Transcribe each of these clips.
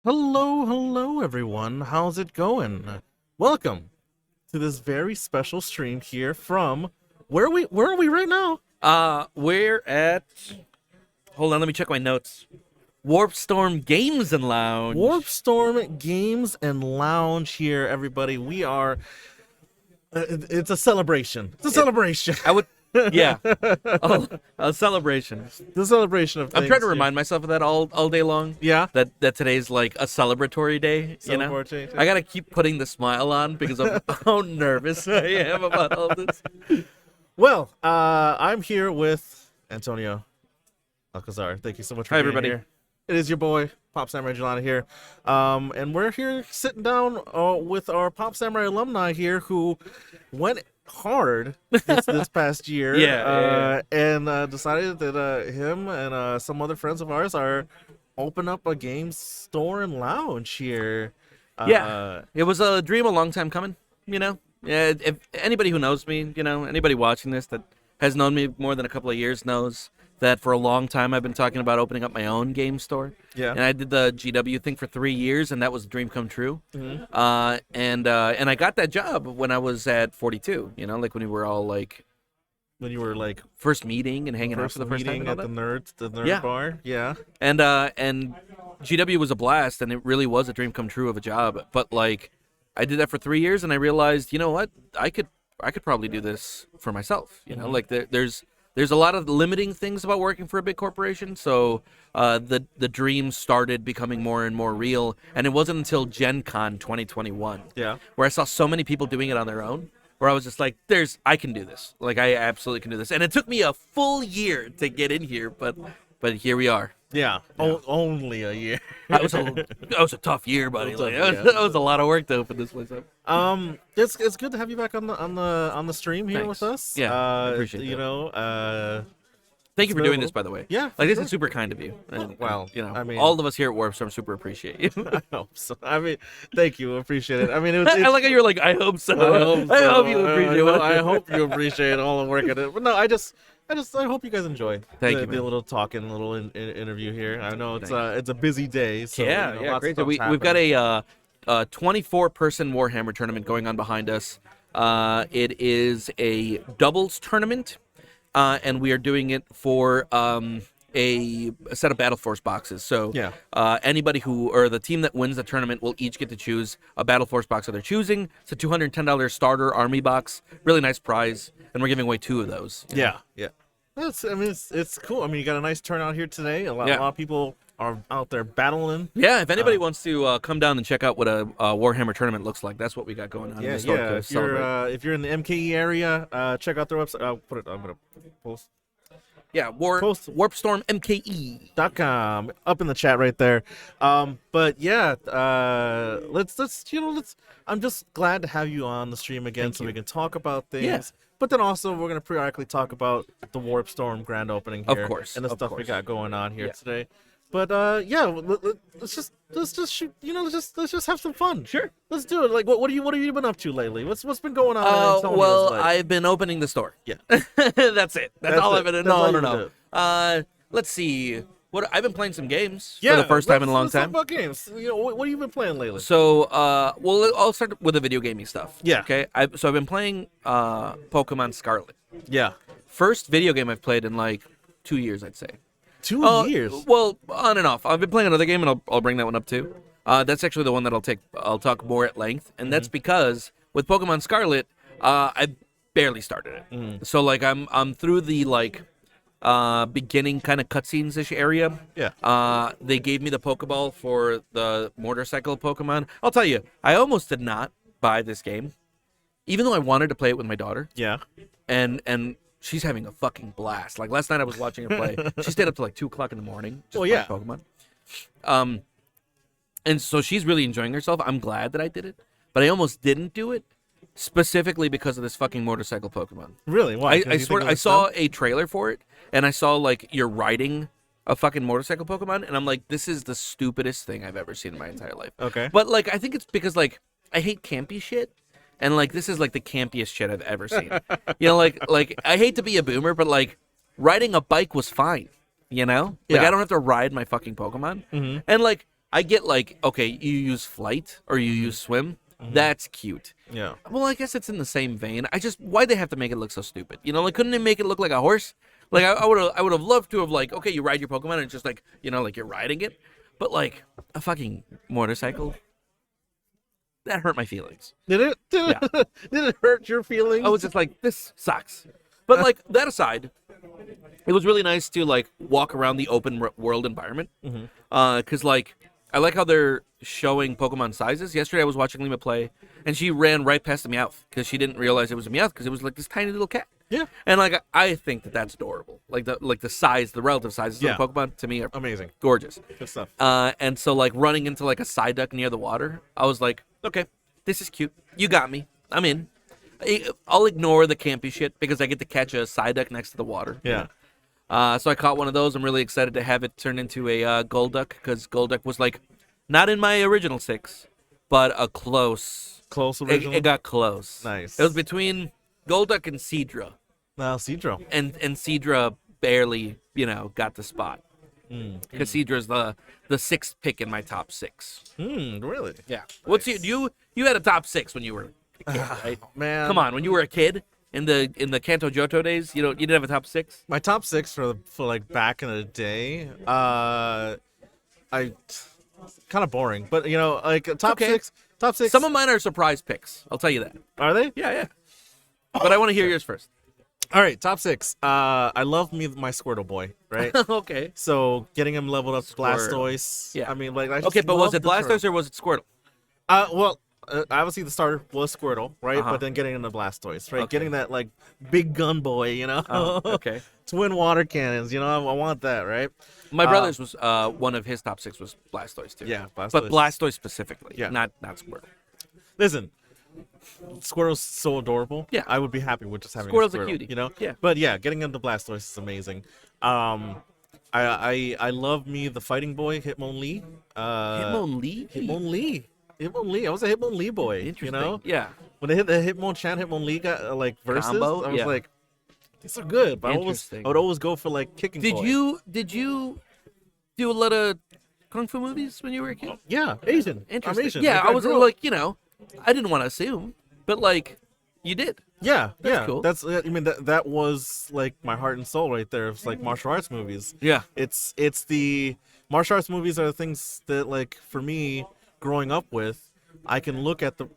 Hello, everyone. How's it going? Welcome to this very special stream here from where are we right now? We're at. Hold on, let me check my notes. Warpstorm Games and Lounge. Warpstorm Games and Lounge here, everybody. We are it's a celebration. It's a celebration. I would, yeah, a celebration. The celebration of things. I'm trying to here. remind myself of that all day long. Yeah. That today's like a celebratory day. You know, Celebratory day. I gotta keep putting the smile on because of how nervous I am about all this. Well, I'm here with Antonio Alcazar. Thank you so much for Hi, being everybody. here. It is your boy, Pop Samurai Gelana here. And we're here sitting down with our Pop Samurai alumni here who went hard this past year. And decided that him and some other friends of ours are open up a game store and lounge here. Yeah, it was a dream a long time coming. You know, yeah. If anybody who knows me, anybody watching this that has known me more than a couple of years knows that for a long time I've been talking about opening up my own game store. Yeah. And I did the GW thing for 3 years, and that was a dream come true. Mm-hmm. And I got that job when I was at 42. Like when we were all like When you were like first meeting and hanging out first for the first time. meeting And all at that. the nerd Yeah. bar. Yeah. And GW was a blast, and it really was a dream come true of a job. But like, I did that for 3 years, and I realized, you know what, I could probably do this for myself. Like there's a lot of limiting things about working for a big corporation. So the dream started becoming more and more real, and it wasn't until Gen Con 2021 Yeah. where I saw so many people doing it on their own, where I was just like, I can do this. Like, I absolutely can do this. And it took me a full year to get in here, but here we are. Yeah. Only a year. That was a tough year, buddy. That was Like, tough, that was a lot of work to open this place up. It's good to have you back on the stream here Thanks. with us. Yeah, I appreciate you that. know, Thank you for been a doing this, little- by the way. Yeah, Like, this sure. is super kind of you. And, Well, I mean- all of us here at Warpstorm super appreciate you. I hope so. I mean, thank you, appreciate it. I mean, it was. I like how you're like, I hope so. I hope you appreciate it. I hope you appreciate all the work I did. But no, I hope you guys enjoy. Thank the, you, the man. little talking, little interview here. I know it's Thanks. it's a busy day. So, Yeah, you know, yeah, lots great. of So stuff's we've got happening. a 24-person Warhammer tournament going on behind us. It is a doubles tournament, and we are doing it for a set of Battle Force boxes. So Yeah. anybody or the team that wins the tournament will each get to choose a Battle Force box of their choosing. It's a $210 starter army box. Really nice prize, and we're giving away 2 of those. Yeah. It's cool. I mean, you got a nice turnout here today. A lot Yeah. of people are out there battling. Yeah, if anybody wants to come down and check out what a Warhammer tournament looks like, that's what we got going on in the store to celebrate. If you're in the MKE area, check out their website. I'm gonna post Yeah, Post- Warpstorm MKE. .com up in the chat right there. But yeah, let's I'm just glad to have you on the stream again, Thank so you. we can talk about things. Yeah. But then also we're gonna periodically talk about the Warpstorm grand opening Of here, course, and the of stuff we course. got going on here Yeah. today. But yeah, let's just shoot. Let's just have some fun. Sure. Let's do it. Like, what have you been up to lately? What's been going on? in Antonio's Well, life? I've been opening the store. Yeah. That's it. That's all it. I've been. That's all No, you've been no. Let's see. I've been playing some games Yeah, for the first time in a long let's talk time. about games. What have you been playing lately? So, well, I'll start with the video gaming stuff. Yeah. Okay. I've been playing Pokemon Scarlet. Yeah, First video game I've played in like 2 years, I'd say. 2 years. Well, on and off. I've been playing another game, and I'll bring that one up too. That's actually the one that I'll talk more at length, and that's because with Pokemon Scarlet, I barely started it. So like I'm through the like beginning kind of cutscenes-ish area. Yeah. They gave me the Pokeball for the motorcycle Pokemon. I'll tell you, I almost did not buy this game, even though I wanted to play it with my daughter, Yeah. and she's having a fucking blast. Like last night I was watching her play. She stayed up till like 2:00 in the morning. Just Well, playing yeah. Pokemon. And so she's really enjoying herself. I'm glad that I did it, but I almost didn't do it specifically because of this fucking motorcycle Pokemon. Really? Why? I 'Cause you swear think it I was saw fun? a trailer for it, and I saw like you're riding a fucking motorcycle Pokemon, and I'm like, this is the stupidest thing I've ever seen in my entire life. Okay. But like, I think it's because like I hate campy shit, and like this is like the campiest shit I've ever seen. Like I hate to be a boomer, but like riding a bike was fine. Like Yeah. I don't have to ride my fucking Pokemon, Mhm. and like I get like, okay, you use flight or you use swim. That's cute. Yeah. Well, I guess it's in the same vein. Why'd they have to make it look so stupid? Like, couldn't they make it look like a horse? Like, I would have loved to have, like, okay, you ride your Pokemon and it's just like, like you're riding it. But like a fucking motorcycle, that hurt my feelings. Did it? Did it hurt your feelings? I was just like, this sucks. But like that aside, it was really nice to like walk around the open world environment. Because like I like how they're showing Pokemon sizes. Yesterday I was watching Lima play, and she ran right past the Meowth because she didn't realize it was a Meowth because it was like this tiny little cat. Yeah. And like I think that's adorable. Like the size, the relative sizes of the Pokemon to me are amazing, gorgeous. good stuff. And so like running into like a Psyduck near the water, I was like, okay, this is cute. You got me. I'm in. I'll ignore the campy shit because I get to catch a Psyduck next to the water. Yeah. So I caught one of those. I'm really excited to have it turn into a Golduck because Golduck was like not in my original 6, but a close original. It got close. Nice. It was between Golduck and Seadra. Now Seadra. And Seadra barely got the spot because Seadra's the 6th pick in my top 6. Really? Yeah. What's you had a top 6 when you were a kid, right? Man, Come on, when you were a kid. In the Kanto Johto days, you didn't have a top 6? My top 6 for like back in the day, I kind of boring, but like top okay. 6. Top 6. Some of mine are surprise picks. I'll tell you that. Are they? Yeah. But I want to hear yours first. All right, top 6. I love my Squirtle boy, right? Okay. So getting him leveled up to Blastoise. Yeah. I mean, like, okay, but was it Blastoise or was it Squirtle? Well, obviously the starter was Squirtle, right? Uh-huh. But then getting into Blastoise, right? Okay. Getting that like big gun boy, Okay. Twin water cannons, I want that, right? My brother's was one of his top 6 was Blastoise too. Yeah, Blastoise. But Blastoise specifically. Yeah. Not Squirtle. Listen, Squirtle's so adorable. Yeah. I would be happy with just having Squirtle's a a Squirtle, cutie. Yeah. But yeah, getting into Blastoise is amazing. I love me the fighting boy, Hitmonlee. Hitmonlee? Hitmonlee. I was a Hitmonlee boy. Interesting. Yeah. When they hit the Hitmonchan Hitmonlee like versus, Combo? I was Yeah. like, these are good. But I Interesting. would always go for like kicking. Did boy. you do a lot of kung fu movies when you were a kid? Yeah, Asian. I'm Interesting. Asian. Yeah, Like, I was grew up- like, I didn't want to assume, but like, you did. Yeah, That's cool. That's I mean that was like my heart and soul right there. It's like martial arts movies. Yeah. It's the martial arts movies are the things that like for me growing up with, I can look at the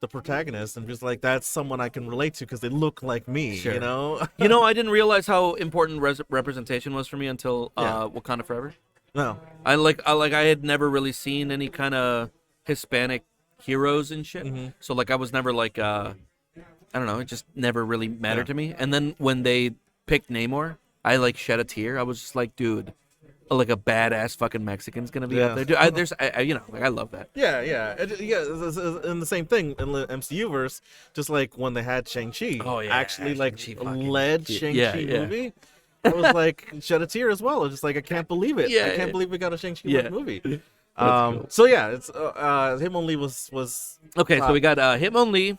protagonist and just like that's someone I can relate to because they look like me. Sure. I didn't realize how important representation was for me until Wakanda Forever. No. I had never really seen any kind of Hispanic heroes and shit. Mm-hmm. So like I was never like I don't know, it just never really mattered to me. And then when they picked Namor, I like shed a tear. I was just like, dude, like a badass fucking Mexican's gonna be up there. Dude, I love that. Yeah. And the same thing in the MCU verse, just like when they had Shang-Chi. Oh, yeah, actually like Shang-Chi fucking led cute. Shang-Chi Yeah. movie. I was like shed a tear as well. I was just like I can't believe it. Yeah, I can't believe we got a Shang-Chi movie. Cool. So yeah, it's Hitmonlee was Okay, so we got Hitmonlee.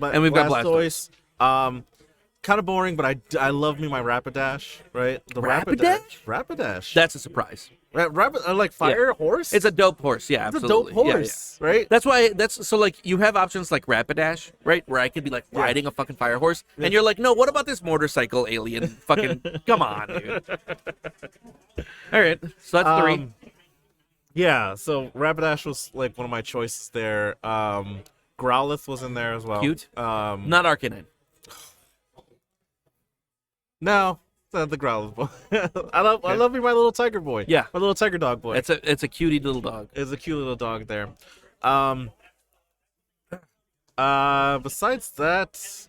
And we've got Blastoise. Kind of boring, but I love me my Rapidash, right? The Rapidash? Rapidash. That's a surprise. Like fire horse. It's a dope horse. Yeah, It's absolutely. a dope horse, right? That's why. So like you have options like Rapidash, right? Where I could be like riding a fucking fire horse, and you're like, no, what about this motorcycle alien? Fucking come on, dude. All right, so that's 3. Yeah, so Rapidash was like one of my choices there. Growlithe was in there as well. Cute. Not Arcanine. No, it's not the Growlithe boy. I love me my little tiger boy. Yeah. My little tiger dog boy. It's a cutie little dog. It's a cute little dog there. Besides that,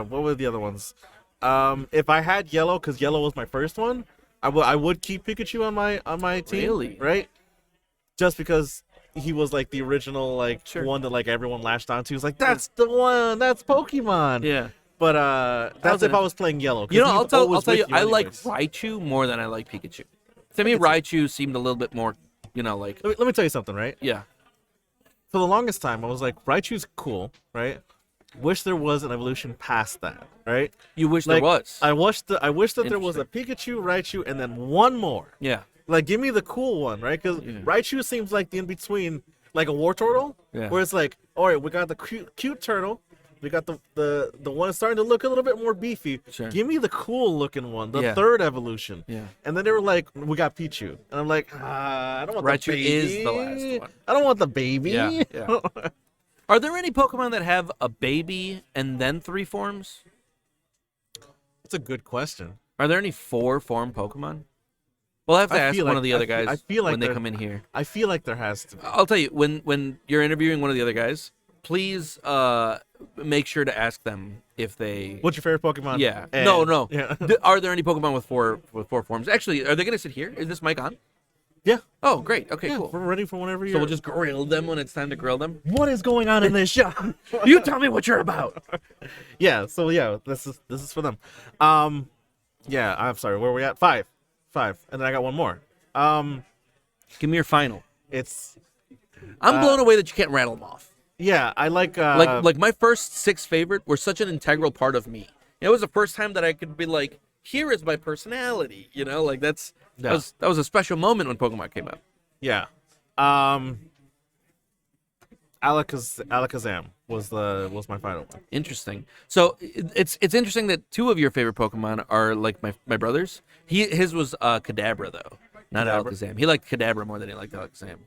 what were the other ones? If I had Yellow, because Yellow was my first one, I would keep Pikachu on my team. Really? Right? Just because he was like the original Sure. one that like everyone latched onto. He was like, that's the one. That's Pokemon. Yeah. But that's if I was playing Yellow. 'cause I'll he's tell always you, with I like anyways. Raichu more than I like Pikachu. To me, Raichu seemed a little bit more, like Let me tell you something, right? yeah. For the longest time, I was like, Raichu's cool, right? Wish there was an evolution past that, right? You wish Like, there was. I wish that there was a Interesting. Pikachu, Raichu, and then one more. Yeah. Like, give me the cool one, right? Because Raichu seems like the in between, like a war turtle, where it's like, all right, we got the cute turtle, we got the one that's starting to look a little bit more beefy. Sure. Give me the cool looking one, the third evolution. Yeah. And then they were like, we got Pichu, and I'm like, I don't want Raichu the baby. is the last one. I don't want the baby. Yeah. Are there any Pokemon that have a baby and then 3 forms? That's a good question. Are there any 4-form Pokemon? We'll have to ask one of the other guys when they come in here. I feel like there has to be. I'll tell you, when you're interviewing one of the other guys, please make sure to ask them if they... What's your favorite Pokemon? Yeah. And, No. Yeah. Are there any Pokemon with four forms? Actually, are they going to sit here? Is this mic on? Yeah. Oh, great. Okay, Yeah, cool. we're ready for whenever you're... So we'll just grill them when it's time to grill them? What is going on in this show? You tell me what you're about. Yeah, so this is for them. Yeah, I'm sorry, where are we at? 5. And then I got one more. Give me your final. I'm blown away that you can't rattle them off. Yeah, I like like my first 6 favorite were such an integral part of me. It was the first time that I could be like, here is my personality. You know, like that was a special moment when Pokemon came out. Yeah. Alakazam was my final one. Interesting. So it's interesting that 2 of your favorite Pokemon are like my brothers. His was Kadabra though, not Alakazam. He liked Kadabra more than he liked Alakazam.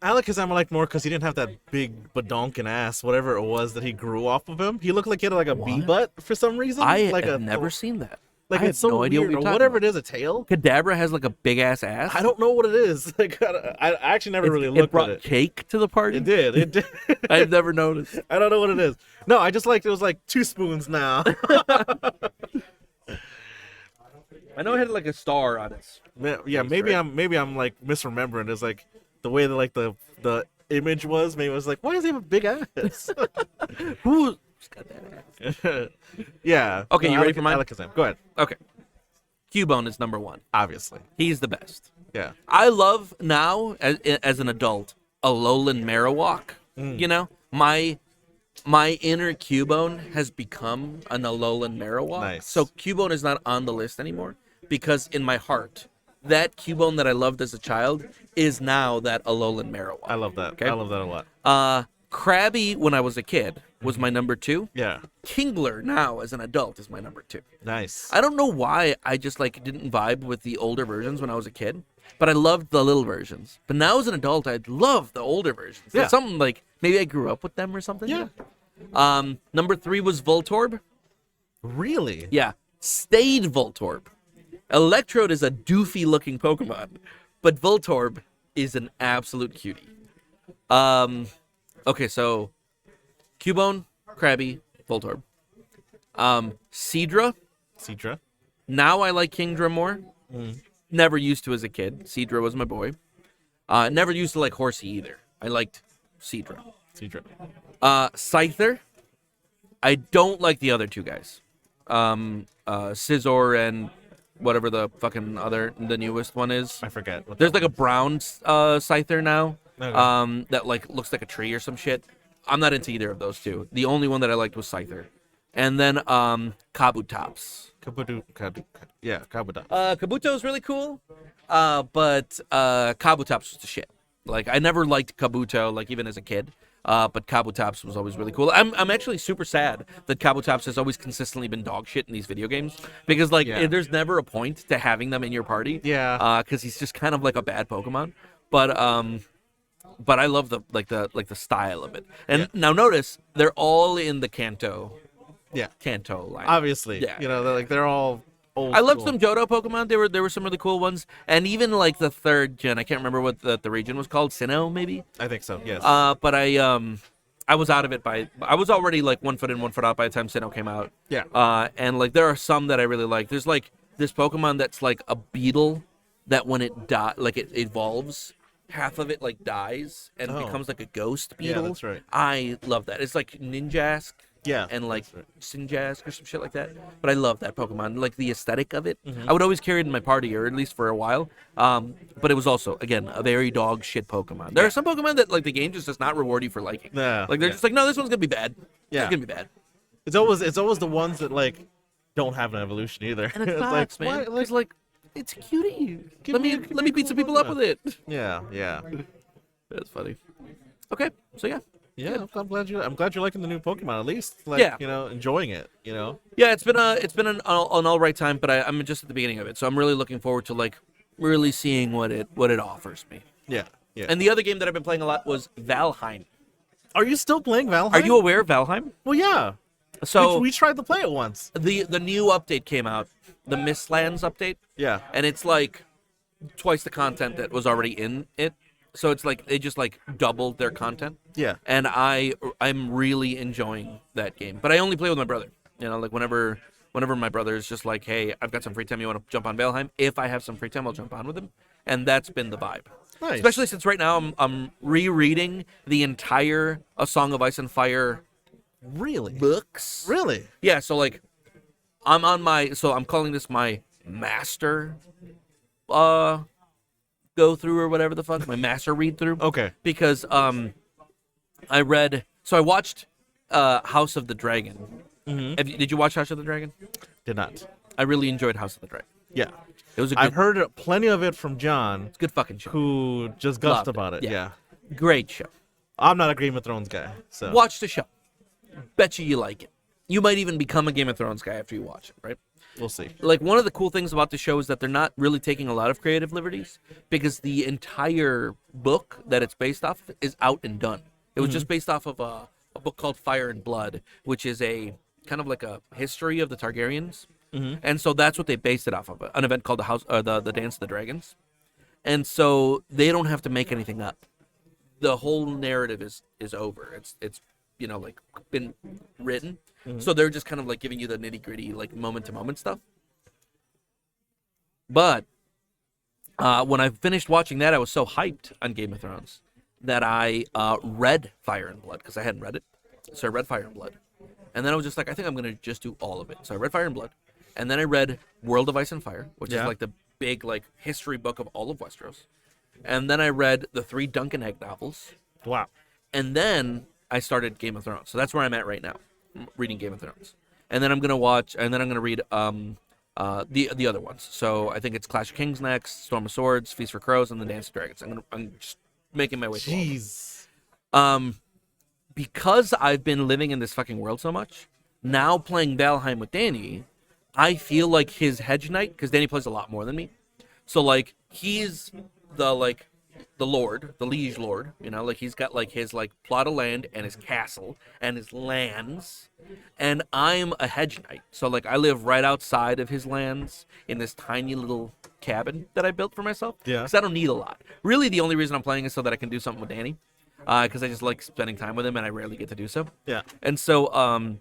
Alakazam I liked more because he didn't have that big badonkin ass, whatever it was that he grew off of him. He looked like he had like a bee butt for some reason. I have never seen that. Like, I it's have so no idea weird, what you're or talking whatever about. it is, a tail. Kadabra has like a big ass ass. I don't know what it is. Like, I actually never really It looked brought at it. cake to the party. It did. I've never noticed. I don't know what it is. No, I just liked it was like 2 spoons now. I know it had like a star on it. Yeah, maybe I'm like misremembering. It's like the way that like the image was. Maybe it was like, why does he have a big ass? Who's got that ass? Yeah. Okay, you ready for mine? Alakazam. Go ahead. Okay. Cubone is number 1. Obviously. He's the best. Yeah. I love now as an adult Alolan Marowak. You know, my inner Cubone has become an Alolan Marowak. Nice. So Cubone is not on the list anymore because in my heart, that Cubone that I loved as a child is now that Alolan Marowak. I love that. Okay? I love that a lot. Krabby when I was a kid was my number 2. Yeah. Kingler now as an adult is my number 2. Nice. I don't know why I just like didn't vibe with the older versions when I was a kid, but I loved the little versions. But now as an adult, I love the older versions. Yeah. It's something like maybe I grew up with them or something. Yeah. Number 3 was Voltorb. Really? Yeah. Stayed Voltorb. Electrode is a doofy looking Pokemon, but Voltorb is an absolute cutie. Okay, so Cubone, Krabby, Voltorb. Seadra. Now I like Kingdra more. Never used to as a kid. Seadra was my boy. Never used to like Horsey either. I liked Seadra. Scyther. I don't like the other 2 guys. Scizor and whatever the fucking the newest one is. I forget. There's like a brown Scyther now. Okay. That like looks like a tree or some shit. I'm not into either of those 2. The only one that I liked was Scyther. And then Kabutops. Yeah, Kabutops. Kabuto is really cool, but Kabutops was the shit. Like I never liked Kabuto, like even as a kid. But Kabutops was always really cool. I'm actually super sad that Kabutops has always consistently been dog shit in these video games because there's never a point to having them in your party. Yeah. Because he's just kind of like a bad Pokemon. But I love the style of it. And now notice they're all in the Kanto. Yeah. Kanto line. Obviously. Yeah. You know, they're all old. I loved school. some Johto Pokemon. There were some really cool ones, and even like the 3rd gen. I can't remember what the region was called. Sinnoh, maybe. I think so. Yes. But I was out of it I was already like 1 foot in, 1 foot out by the time Sinnoh came out. Yeah. And like there are some that I really like. There's like this Pokemon that's like a beetle that when it it evolves, half of it like dies and becomes like a ghost beetle. Yeah, that's right. I love that. It's like Ninjask. Yeah, and like right. Sinjask or some shit like that. But I love that Pokemon, like the aesthetic of it. I would always carry it in my party, or at least for a while. But it was also, again, a very dog shit Pokemon. There are some Pokemon that like the game just does not reward you for liking. Like they're just like, no, this one's gonna be bad. Yeah, it's gonna be bad. It's always the ones that like don't have an evolution either. And it's nuts, like, man. Because like it's a cutie. Let me beat some people up with it. Yeah, yeah. That's funny. Okay, so yeah. Yeah, I'm glad you're liking the new Pokemon. At least, like, enjoying it. Yeah, it's been an all right time, but I'm just at the beginning of it, so I'm really looking forward to like really seeing what it offers me. Yeah, yeah. And the other game that I've been playing a lot was Valheim. Are you still playing Valheim? Are you aware of Valheim? Well, yeah. So we tried to play it once. The new update came out, the Mistlands update. Yeah. And it's like twice the content that was already in it. So it's like they just like doubled their content. Yeah. And I'm really enjoying that game. But I only play with my brother. Like whenever my brother is just like, hey, I've got some free time, you want to jump on Valheim? If I have some free time, I'll jump on with him. And that's been the vibe. Nice. Especially since right now I'm rereading the entire A Song of Ice and Fire books. Really? Yeah, so like I'm calling this my master go through or whatever the fuck, my master read through. Okay. Because I watched House of the Dragon. Mm-hmm. Did you watch House of the Dragon? Did not. I really enjoyed House of the Dragon. Yeah. It was a good, I've heard plenty of it from John. It's a good fucking show. Who just gushed about it. Yeah. Great show. I'm not a Game of Thrones guy, so watch the show. Bet you like it. You might even become a Game of Thrones guy after you watch it, right? We'll see. Like, one of the cool things about the show is that they're not really taking a lot of creative liberties because the entire book that it's based off of is out and done. It was just based off of a book called Fire and Blood, which is a kind of like a history of the Targaryens. Mm-hmm. And so that's what they based it off of, an event called the Dance of the Dragons. And so they don't have to make anything up. The whole narrative is over. It's like been written. Mm-hmm. So they're just kind of like giving you the nitty gritty, like moment to moment stuff. But when I finished watching that, I was so hyped on Game of Thrones that I read Fire and Blood because I hadn't read it. So I read Fire and Blood. And then I was just like, I think I'm going to just do all of it. So I read Fire and Blood. And then I read World of Ice and Fire, which is like the big like history book of all of Westeros. And then I read the 3 Duncan Egg novels. Wow. And then I started Game of Thrones. So that's where I'm at right now, reading Game of Thrones. And then I'm going to read the other ones. So I think it's Clash of Kings next, Storm of Swords, Feast for Crows, and the Dance of Dragons. I'm just making my way through. Jeez. Because I've been living in this fucking world so much, now playing Valheim with Danny, I feel like his hedge knight, because Danny plays a lot more than me. So like he's the lord, the liege lord, like he's got like his like plot of land and his castle and his lands, and I'm a hedge knight. So like I live right outside of his lands in this tiny little cabin that I built for myself. Yeah. Because I don't need a lot. Really, the only reason I'm playing is so that I can do something with Danny, because I just like spending time with him and I rarely get to do so. Yeah. And so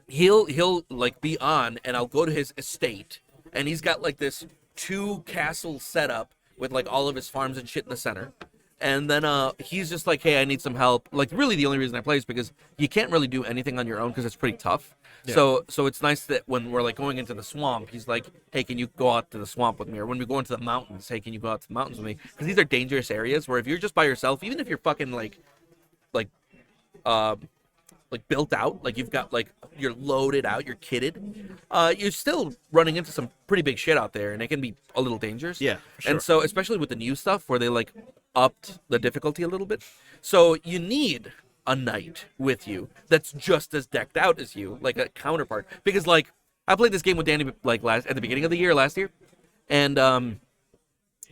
he'll like be on, and I'll go to his estate, and he's got like this 2 castle setup with like all of his farms and shit in the center. And then he's just like, hey, I need some help. Like, really the only reason I play is because you can't really do anything on your own because it's pretty tough. Yeah. So it's nice that when we're like going into the swamp, he's like, hey, can you go out to the swamp with me? Or when we go into the mountains, hey, can you go out to the mountains with me? Because these are dangerous areas where if you're just by yourself, even if you're fucking like built out, like you've got like you're loaded out, you're kitted, you're still running into some pretty big shit out there, and it can be a little dangerous. Yeah, for sure. And so especially with the new stuff where they like upped the difficulty a little bit, so you need a knight with you that's just as decked out as you, like a counterpart. Because like I played this game with Danny like at the beginning of the year last year, and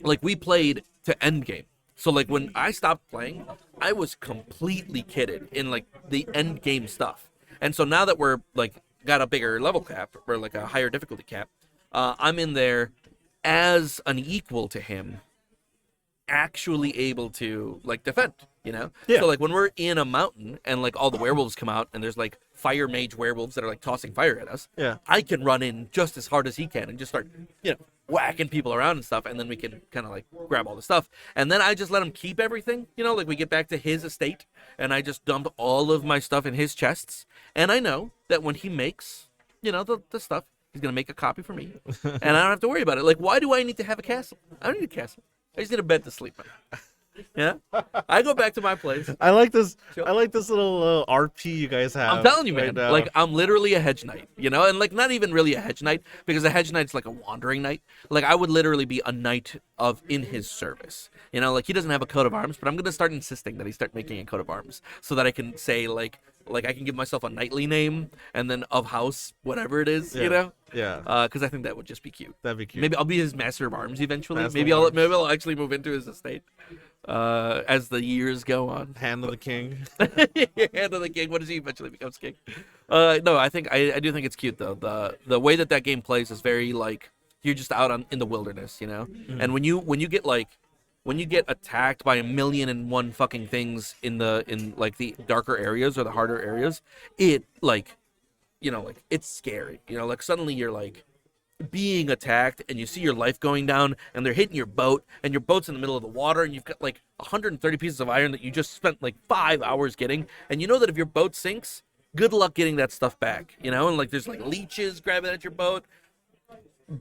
like we played to end game. So like when I stopped playing, I was completely kitted in like the end game stuff. And so now that we're like got a bigger level cap or like a higher difficulty cap, I'm in there as an equal to him, actually able to like defend, Yeah. So like when we're in a mountain and like all the werewolves come out and there's like fire mage werewolves that are like tossing fire at us, I can run in just as hard as he can and just start, whacking people around and stuff, and then we can kind of like grab all the stuff, and then I just let him keep everything, like we get back to his estate and I just dump all of my stuff in his chests, and I know that when he makes the stuff, he's gonna make a copy for me and I don't have to worry about it. Like, why do I need to have a castle? I don't need a castle. I just need a bed to sleep in. Yeah, I go back to my place. I like this. I like this little RP you guys have. I'm telling you, man. Right Like, I'm literally a hedge knight, and like not even really a hedge knight, because a hedge knight's like a wandering knight. Like, I would literally be a knight in his service. Like, he doesn't have a coat of arms, but I'm gonna start insisting that he start making a coat of arms so that I can say like I can give myself a knightly name and then of house whatever it is. Yeah. Because I think that would just be cute. That'd be cute. Maybe I'll be his master of arms eventually. Master Maybe of arms. I'll actually move into his estate as the years go on. Hand of the king. Hand of the king. What does he eventually becomes king? No, I do think it's cute though. The way that game plays is very like you're just out in the wilderness, Mm-hmm. And when you get attacked by 1,000,001 fucking things in like the darker areas or the harder areas, it like it's scary. Like suddenly you're like being attacked and you see your life going down and they're hitting your boat and your boat's in the middle of the water and you've got like 130 pieces of iron that you just spent like 5 hours getting, and you know that if your boat sinks, good luck getting that stuff back. And like there's like leeches grabbing at your boat.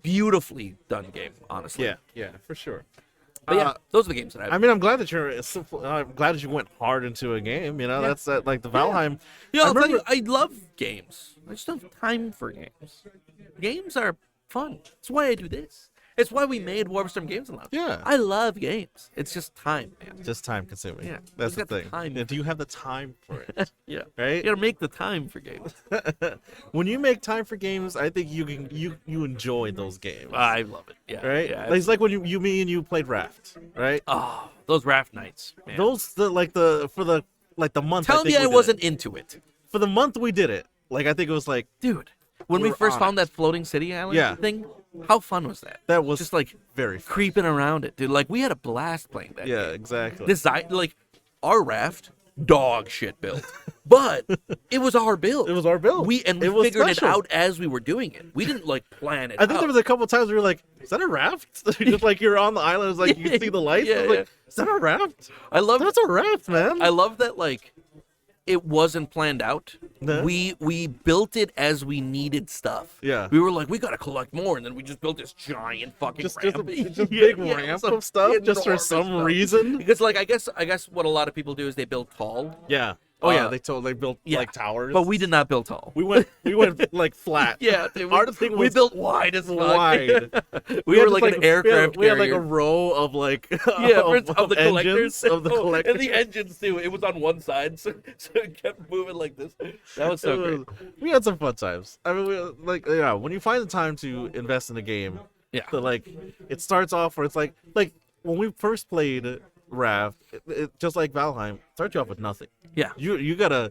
Beautifully done game, honestly. Yeah, for sure. But yeah, those are the games that I mean, I'm glad that I'm glad that you went hard into a game. That's like the Valheim. Yeah, I'll tell you, I love games. I just don't have time for games. Games are fun. That's why I do this. It's why we made Warpstorm Games Lounge. Yeah. I love games. It's just time, man. Just time consuming. Yeah, That's the got the thing. time And do you have the time for it? Yeah. Right? You gotta make the time for games. When you make time for games, I think you enjoy those games. I love it. Yeah. Right? Yeah. Like, it's like when me and you played Raft, right? Oh, those raft nights, man. For the month. Tell me I wasn't into it. For the month we did it. Like, I think it was like, Dude, when We we were first on found that floating city island Yeah. thing, how fun was that? that was Just like very fun. creeping around it, dude. Like, we had a blast playing that. Yeah, game. exactly. Design, like, our raft, dog shit built, but it was our build. It was our build. We It was figured special. it out as we were doing it. We didn't like plan it. I think out. there was a couple times we were like, "Is that a raft?" Just like you're on the island, it's like you can see the lights. Yeah, I was like, yeah. "Is that a raft?" I love That's a raft, man. I love that like it wasn't planned out. No. We built it as we needed stuff. Yeah. We were like, we gotta collect more, and then we just built this giant fucking just ramp. big ramp some of stuff, just for enormous some stuff. reason. Because like I guess what a lot of people do is they build tall. Yeah. Oh yeah, Uh, they built Yeah. like towers. But we did not build tall. we went like flat. Yeah, dude, Our thing we was built wide as fuck. wide. we had were just, like an aircraft We had like a carrier. row of like Yeah, of the engines, collectors. of the Oh, collectors. and the engines too. It was on one side, so it kept moving like this. That was so great. We had some fun times. I mean, when you find the time to invest in a game, Yeah. it starts off where it's like when we first played Raft, it just like Valheim, starts you off with nothing. Yeah. You gotta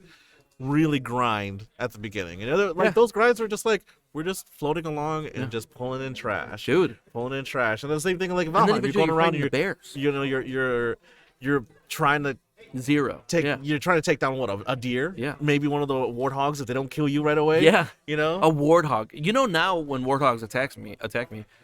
really grind at the beginning, and Yeah. those grinds were just like we're just floating along and just pulling in trash, Dude. pulling in trash, and the same thing like And then Valheim. You're eventually going you're around, fighting the bears. you're trying to Zero. Yeah. you're trying to take down a deer, Yeah. maybe one of the warthogs if they don't kill you right away. Yeah. You A warthog. Now when warthogs attack me,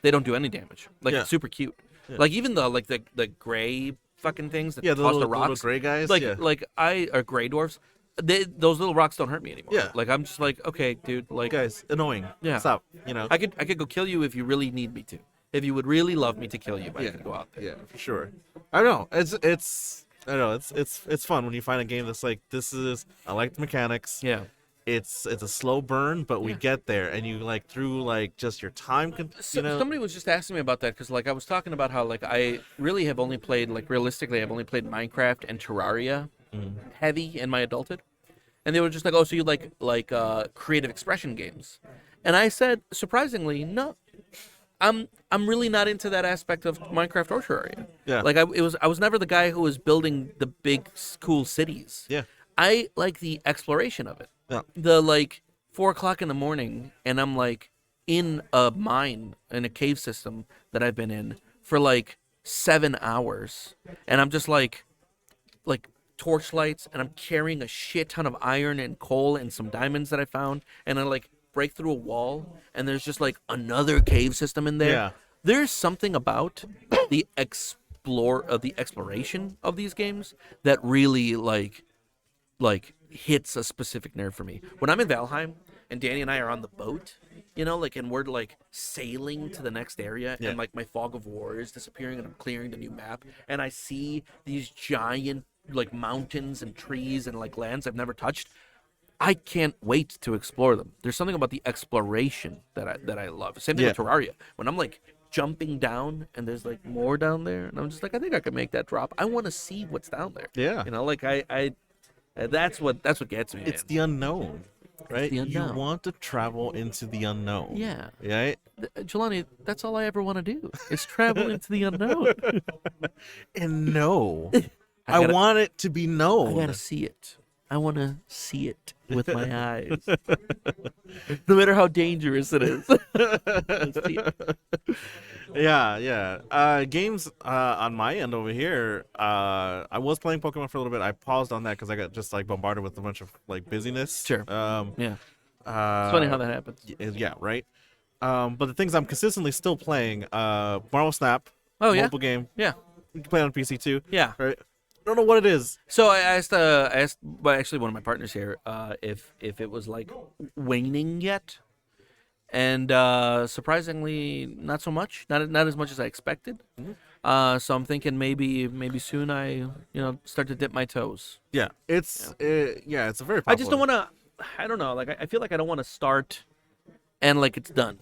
they don't do any damage. Like Yeah. it's super cute. Like even the gray fucking things that Yeah, toss the little rocks. gray guys. Like yeah. or gray dwarfs. Those little rocks don't hurt me anymore. Yeah. Like I'm just like, okay, dude, like Guys, annoying. Yeah. Stop. I could go kill you if you really need me to. If you would really love me to kill you, I Yeah. could go out there. Yeah, for sure. I don't know. I don't know. It's fun when you find a game that's like this is. I like the mechanics. Yeah. It's a slow burn, but we get there, and you like through like just your time. Somebody was just asking me about that because like I was talking about how like I really have only played realistically I've only played Minecraft and Terraria heavy in my adulthood, and they were just like, oh, so you like creative expression games, and I said surprisingly no. I'm really not into that aspect of Minecraft or Terraria. Yeah. Like I was never the guy who was building the big cool cities. Yeah. I like the exploration of it. Yeah. The 4:00 in the morning and I'm like in a mine in a cave system that I've been in for 7 hours, and I'm just like torchlights, and I'm carrying a shit ton of iron and coal and some diamonds that I found, and I break through a wall, and there's just another cave system in there. Yeah. There's something about the exploration of these games that really hits a specific nerve for me. When I'm in Valheim, and Danny and I are on the boat, and we're like sailing to the next area, and like my fog of war is disappearing, and I'm clearing the new map, and I see these giant like mountains and trees and like lands I've never touched. I can't wait to explore them. There's something about the exploration that I love. Same thing with Terraria. When I'm like jumping down and there's like more down there, and I'm just like, I think I could make that drop. I want to see what's down there. Yeah. Like I that's what gets me. It's the unknown, right? the unknown. You want to travel into the unknown. Yeah. Right? Jelani, that's all I ever want to do is travel into the unknown. And know. I want it to be known. I gotta see it. I want to see it with my eyes. No matter how dangerous it is. Yeah. Games on my end over here. I was playing Pokemon for a little bit. I paused on that because I got just like bombarded with a bunch of like busyness. Sure. Yeah. It's funny how that happens. Yeah, right. But the things I'm consistently still playing, Marvel Snap. Oh, yeah? Mobile game. Yeah. You can play it on PC too. Yeah. Right. I don't know what it is. So I asked well, actually one of my partners here, if it was like waning yet, and surprisingly not so much, not as much as I expected. Mm-hmm. So I'm thinking maybe soon I start to dip my toes. Yeah, it's a very. Popular. I just don't want to. I don't know. Like I feel like I don't want to start, and like it's done.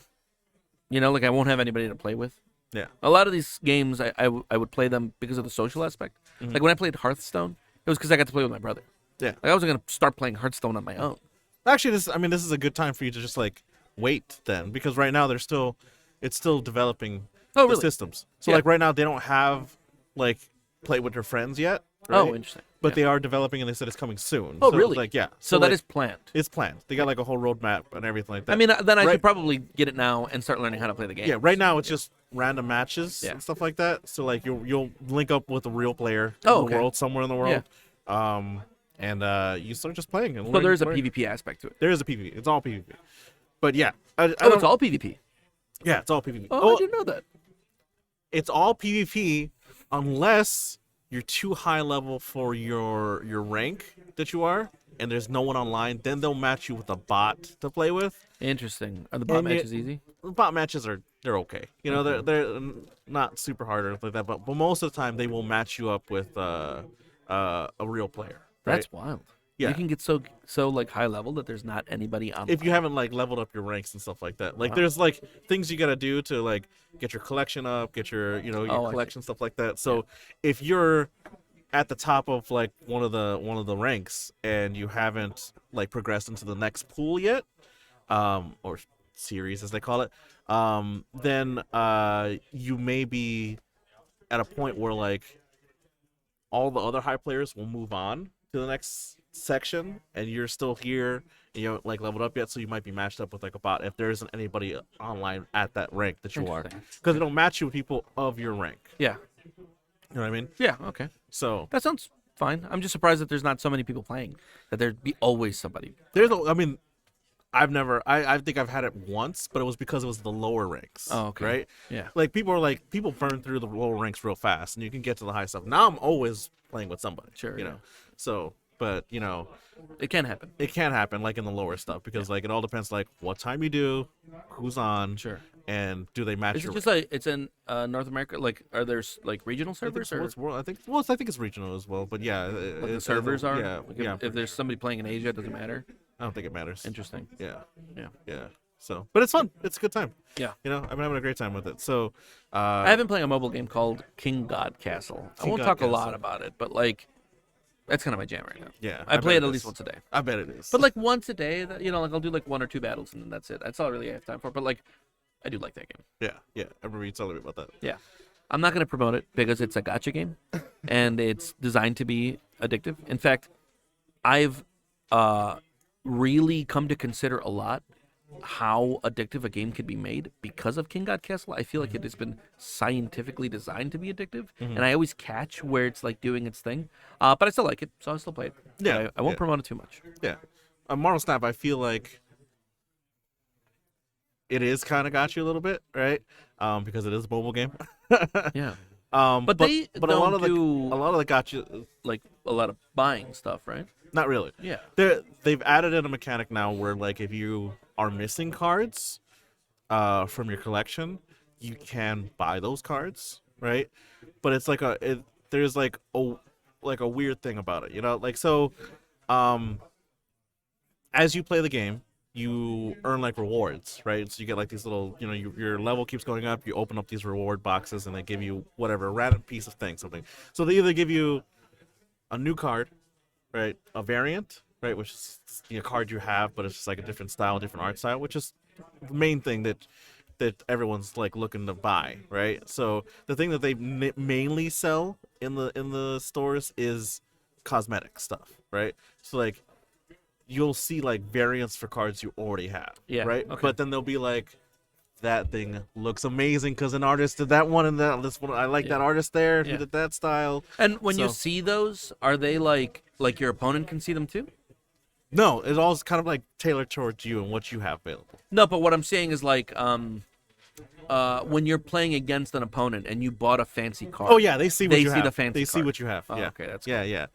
Like I won't have anybody to play with. Yeah. A lot of these games, I would play them because of the social aspect. Mm-hmm. Like when I played Hearthstone, it was because I got to play with my brother. Yeah. Like I wasn't gonna start playing Hearthstone on my own. Actually, this is a good time for you to just like wait then, because right now it's still developing the systems. So like right now they don't have like play with their friends yet. Right? Oh, interesting. But they are developing, and they said it's coming soon. Oh, so, really? Like yeah. So that like, is planned. It's planned. They got like a whole roadmap and everything like that. I mean, then I should probably get it now and start learning how to play the game. Yeah. Right now it's just random matches and stuff like that. So like you'll link up with a real player in the world, somewhere in the world. Yeah. And you start just playing. And so there's a PvP aspect to it. There is a PvP. It's all PvP. But yeah. It's all PvP. Yeah, it's all PvP. Oh, I didn't know that. It's all PvP unless you're too high level for your rank that you are, and there's no one online. Then they'll match you with a bot to play with. Interesting. Are the bot matches easy? The bot matches they're okay. They're not super hard or anything like that. But most of the time they will match you up with a real player. Right? That's wild. Yeah. You can get so like high level that there's not anybody on. If you haven't like leveled up your ranks and stuff like that, like there's like things you gotta do to like get your collection up, get your your collection, stuff like that. So if you're at the top of like one of the ranks and you haven't like progressed into the next pool yet, or series as they call it, then you may be at a point where like all the other high players will move on to the next section, and you're still here and you haven't like leveled up yet, so you might be matched up with like a bot if there isn't anybody online at that rank that you are, because it'll match you with people of your rank. Yeah. You know what I mean? Yeah. Okay. So that sounds fine. I'm just surprised that there's not so many people playing, that there'd be always somebody. I think I've had it once, but it was because it was the lower ranks. Oh, okay. Right? Yeah. Like people burn through the lower ranks real fast, and you can get to the high stuff. Now I'm always playing with somebody. Sure. You know. So, but it can happen. It can happen like in the lower stuff, because like it all depends like what time you do, who's on. Sure. And do they match? Is it just like it's in North America? Like, are there like regional servers? I think it's regional as well. But yeah, the servers are. Yeah, like if there's somebody playing in Asia, it doesn't matter. I don't think it matters. Interesting. Yeah. So, but it's fun. It's a good time. Yeah. I've been having a great time with it. So, I've been playing a mobile game called King God Castle. I won't talk a lot about it, but like, that's kind of my jam right now. Yeah. I play it at least once a day. I bet it is. But like once a day, like I'll do like 1 or 2 battles and then that's it. That's all I really have time for. But like, I do like that game. Yeah. I remember you telling me about that. Yeah. I'm not going to promote it because it's a gacha game and it's designed to be addictive. In fact, I've really come to consider a lot how addictive a game could be made because of King God Castle. I feel like it has been scientifically designed to be addictive, and I always catch where it's like doing its thing. But I still like it, so I'll still play it. Yeah. I won't promote it too much. Yeah. Marvel Snap, I feel like it is kind of got you a little bit, right? Because it is a mobile game. Yeah. But they a lot of do the gotcha, like a lot of buying stuff, right? Not really. Yeah. They've added in a mechanic now where like if you are missing cards from your collection, you can buy those cards, right? But it's like there's like a weird thing about it, you know? Like so as you play the game, you earn like rewards, right? So you get like these little, you know, your level keeps going up. You open up these reward boxes, and they give you whatever, a random piece of thing, something. So they either give you a new card, right, a variant, right, which is a card you have, but it's just like a different style, different art style, which is the main thing that everyone's like looking to buy, right? So the thing that they mainly sell in the stores is cosmetic stuff, right? So like you'll see like variants for cards you already have, right? Okay. But then they'll be like, that thing looks amazing because an artist did that one and this one. I like that artist there who did that style. And when you see those, are they like your opponent can see them too? No, it's all kind of like tailored towards you and what you have available. No, but what I'm saying is like when you're playing against an opponent and you bought a fancy card. Oh yeah, they see what you have. The fancy they card. see what you have. Oh, yeah. Okay, that's cool. yeah.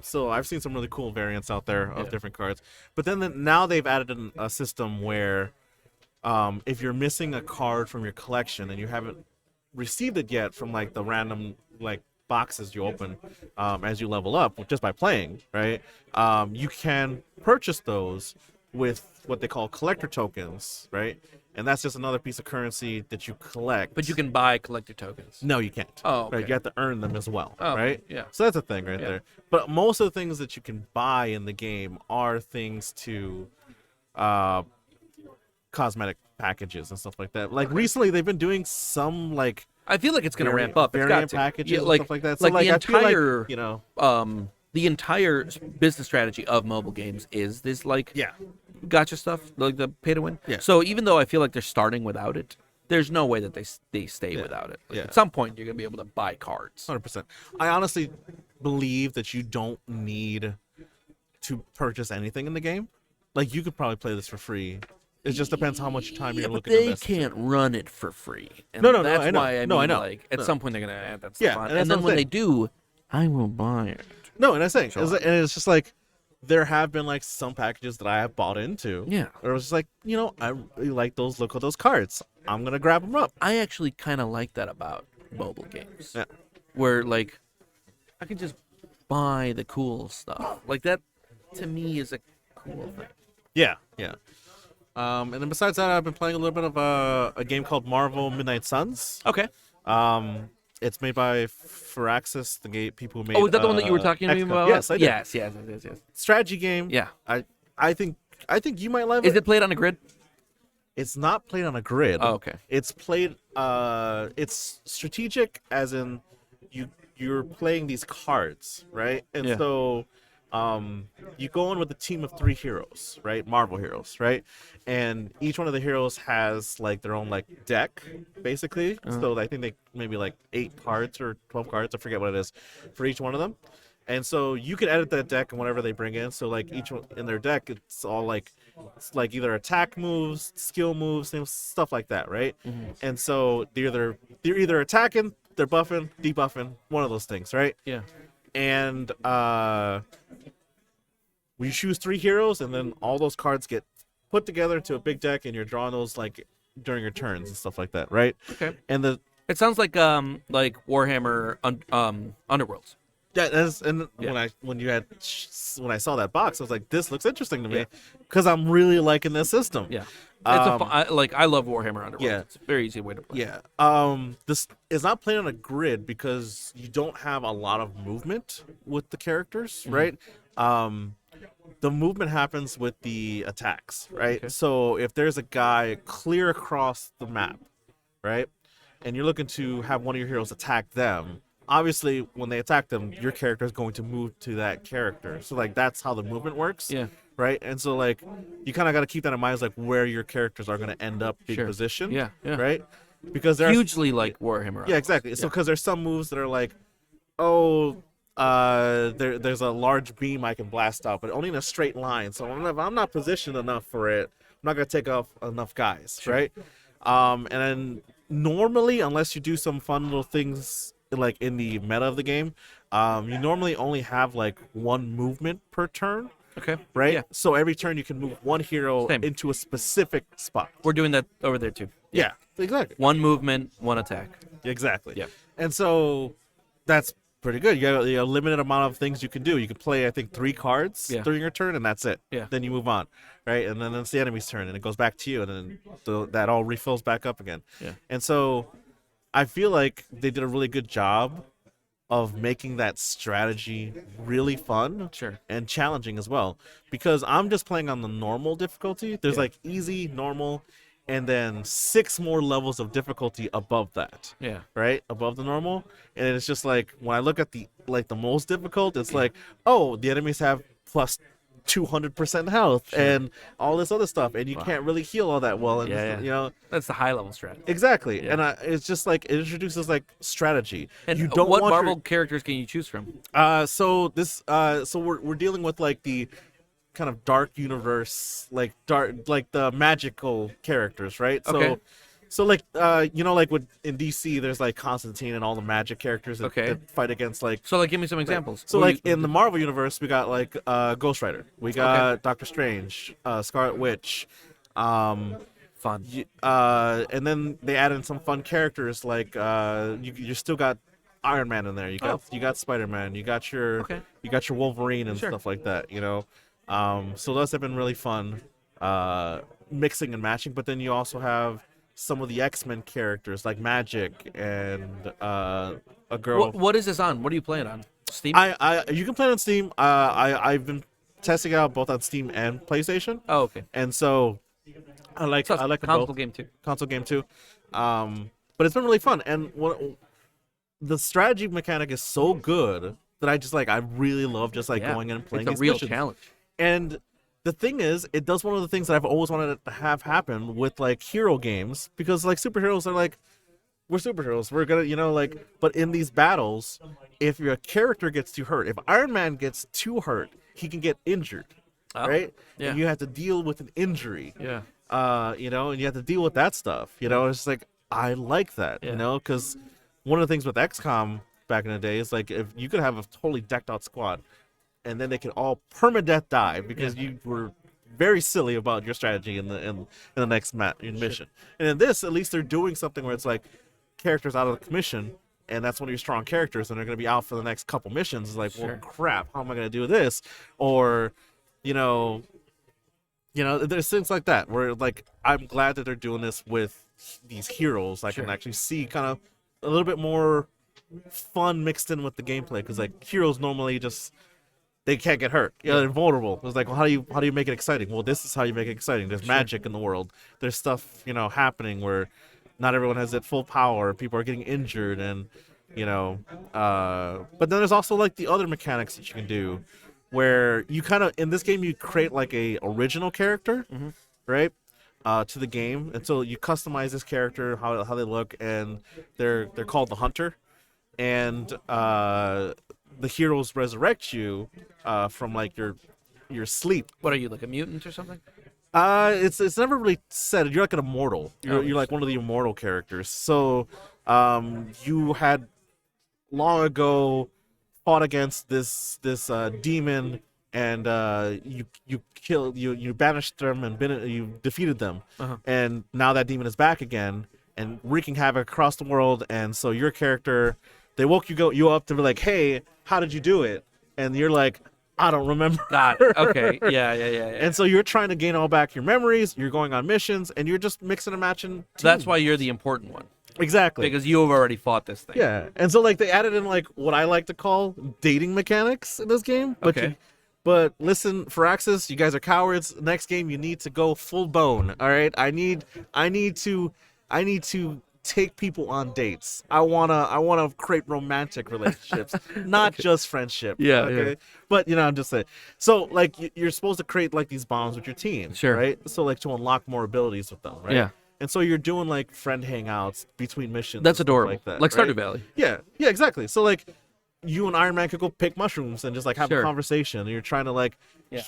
So I've seen some really cool variants out there of different cards. But then now they've added a system where if you're missing a card from your collection and you haven't received it yet from like the random like boxes you open as you level up just by playing, right? You can purchase those with what they call collector tokens, right? And that's just another piece of currency that you collect. But you can buy collector tokens. No, you can't. Oh, okay. Right? You have to earn them as well, Oh, right? yeah. So that's a thing right there. But most of the things that you can buy in the game are things to cosmetic packages and stuff like that. Like recently, they've been doing some like I feel like it's going to ramp up. It's got variant to. packages Yeah, and like, stuff like that. So like like the I feel entire, like, you know, the entire business strategy of mobile games is this like gotcha stuff, like the pay to win. Yeah. So even though I feel like they're starting without it, there's no way that they stay without it. Like, Yeah. At some point, you're gonna be able to buy cards. 100%. I honestly believe that you don't need to purchase anything in the game. Like you could probably play this for free. It just depends how much time you're But looking to they invest. can't run it for free. And No, that's I know. why I No, mean, I know. like at No. some point they're gonna add that Yeah, stuff on. and that's And then what I'm when they saying. do, I will buy it. No, and I'm saying, Sure. and it's just like there have been like some packages that I have bought into. Yeah. Or it was just like, you know, I really like those. Look at those cards. I'm gonna grab them up. I actually kind of like that about mobile games. Yeah. Where like I can just buy the cool stuff. Like that to me is a cool thing. Yeah. And then besides that, I've been playing a little bit of a game called Marvel Midnight Suns. Okay. It's made by Firaxis, the people who made. Oh, is that the one that you were talking to me XCOM. about? Yes, I did. Yes. Strategy game. Yeah. I think you might love Is it played on a grid? It's not played on a grid. Oh, okay. It's played. It's strategic, as in you're playing these cards, right? And Yeah. so, you go in with a team of 3 heroes, right? Marvel heroes, right? And each one of the heroes has like their own like deck, basically. So I think they maybe like 8 cards or 12 cards. I forget what it is for each one of them. And so you can edit that deck and whatever they bring in. So like each one in their deck, it's all like either attack moves, skill moves, things, stuff like that, right? And so they're either attacking, they're buffing, debuffing, one of those things, right? Yeah. And we choose 3 heroes, and then all those cards get put together into a big deck, and you're drawing those like during your turns and stuff like that, right? Okay. And It sounds like Warhammer Underworlds. when I saw that box, I was like, this looks interesting to me because I'm really liking this system. Yeah. I love Warhammer Underworlds. Yeah. It's a very easy way to play. Yeah. This is not played on a grid because you don't have a lot of movement with the characters, right? The movement happens with the attacks, right? Okay. So if there's a guy clear across the map, right, and you're looking to have one of your heroes attack them, obviously when they attack them, your character is going to move to that character. So like that's how the movement works. Yeah. Right. And so like you kind of got to keep that in mind, is like where your characters are going to end up being Sure. positioned. Yeah. Right. Because there's Hugely like Warhammer. yeah, exactly. So because there's some moves that are like, oh, there's a large beam I can blast out, but only in a straight line. So I'm not positioned enough for it. I'm not gonna take off enough guys, right? And then normally, unless you do some fun little things like in the meta of the game, you normally only have like one movement per turn. Okay. Right? Yeah. So every turn you can move one hero Same. into a specific spot. We're doing that over there too. Yeah, exactly. One movement, one attack. Exactly. Yeah. And so that's pretty good. You have a limited amount of things you can do. You can play, I think, 3 cards during your turn, and that's it. Yeah. Then you move on, right? And then it's the enemy's turn, and it goes back to you, and then that all refills back up again. Yeah. And so I feel like they did a really good job of making that strategy really fun and challenging as well. Because I'm just playing on the normal difficulty. There's like easy, normal, and then 6 more levels of difficulty above that. Yeah. Right? Above the normal. And it's just like when I look at the most difficult, it's like, oh, the enemies have plus 200% health and all this other stuff, and you can't really heal all that well. And you know, that's the high level strategy. Exactly. And it's just like it introduces like strategy. And you don't what want Marvel characters can you choose from? So we're dealing with like the kind of dark universe, like the magical characters, right? Okay. So like you know, like in DC, there's like Constantine and all the magic characters that fight against like. So like, give me some examples. So like in the Marvel universe, we got like Ghost Rider, we got Doctor Strange, Scarlet Witch, fun. And then they add in some fun characters like you still got Iron Man in there. You got Spider-Man. You got your Wolverine and stuff like that. You know, so those have been really fun, mixing and matching. But then you also have some of the X-Men characters like Magic and a girl. What is this on? What are you playing on? Steam? You can play it on Steam. I've been testing it out both on Steam and PlayStation. Oh, okay. And so I like console game too. Console game too. But it's been really fun, and the strategy mechanic is so good that I really love just like going in and playing. It's a real challenge. And the thing is, it does one of the things that I've always wanted to have happen with like hero games, because like superheroes are like, we're superheroes, we're gonna, you know, like, but in these battles, if your character gets too hurt, if Iron Man gets too hurt, he can get injured, right? Yeah. And you have to deal with an injury. Yeah. You know, and you have to deal with that stuff. You know, it's like I like that. You know, because one of the things with XCOM back in the day is like if you could have a totally decked out squad, and then they can all permadeath die because you were very silly about your strategy in the next mission. And in this, at least they're doing something where it's like characters out of the commission, and that's one of your strong characters, and they're going to be out for the next couple missions. It's like, well, crap, how am I going to do this? Or, you know, there's things like that where like I'm glad that they're doing this with these heroes. I can actually see kind of a little bit more fun mixed in with the gameplay, because like heroes normally just they can't get hurt. They're vulnerable. It's like, well, how do you make it exciting? Well, this is how you make it exciting. There's magic in the world. There's stuff, you know, happening where not everyone has at full power. People are getting injured, and you know, but then there's also like the other mechanics that you can do, where you kind of in this game you create like a original character, right? To the game, and so you customize this character, how they look, and they're called the Hunter, and the heroes resurrect you from like your sleep. What are you, like a mutant or something? It's never really said. You're like an immortal. You're like one of the immortal characters. So you had long ago fought against this demon, and you banished them and you defeated them, and now that demon is back again and wreaking havoc across the world. And so your character, they woke you up to be like, hey, how did you do it? And you're like, I don't remember. Got it. Okay. Yeah. And so you're trying to gain all back your memories. You're going on missions, and you're just mixing and matching. So that's why you're the important one. Exactly. Because you have already fought this thing. Yeah. And so like they added in like what I like to call dating mechanics in this game. But but listen, Firaxis, you guys are cowards. Next game you need to go full bone. All right. I need to take people on dates. I wanna create romantic relationships, not just friendship. Yeah. Okay. Yeah. But I'm just saying. So like you're supposed to create like these bonds with your team. Sure. Right. So like to unlock more abilities with them. Right. Yeah. And so you're doing like friend hangouts between missions. That's adorable. Like that. Like right? Stardew Valley. Yeah. Yeah. Exactly. So like you and Iron Man could go pick mushrooms and just like have a conversation. And you're trying to like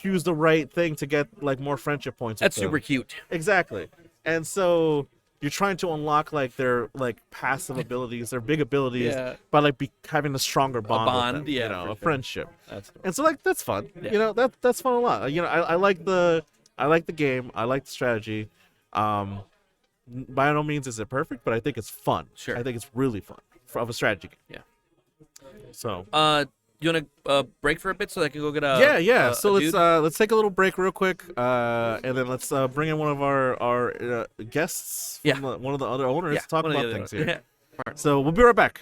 choose the right thing to get like more friendship points. That's super cute. Exactly. And so you're trying to unlock like their like passive abilities, their big abilities, Yeah. by like having a stronger bond, with them, yeah, you know, for a sure. friendship. That's cool. And so like that's fun. Yeah. You know, that's fun a lot. You know, I like the game. I like the strategy. By no means is it perfect, but I think it's fun. Sure. I think it's really fun of a strategy game. Yeah. So. You want to break for a bit so I can go get a So a let's take a little break real quick, and then let's bring in one of our guests, from one of the other owners, to talk about things here. Yeah. So we'll be right back.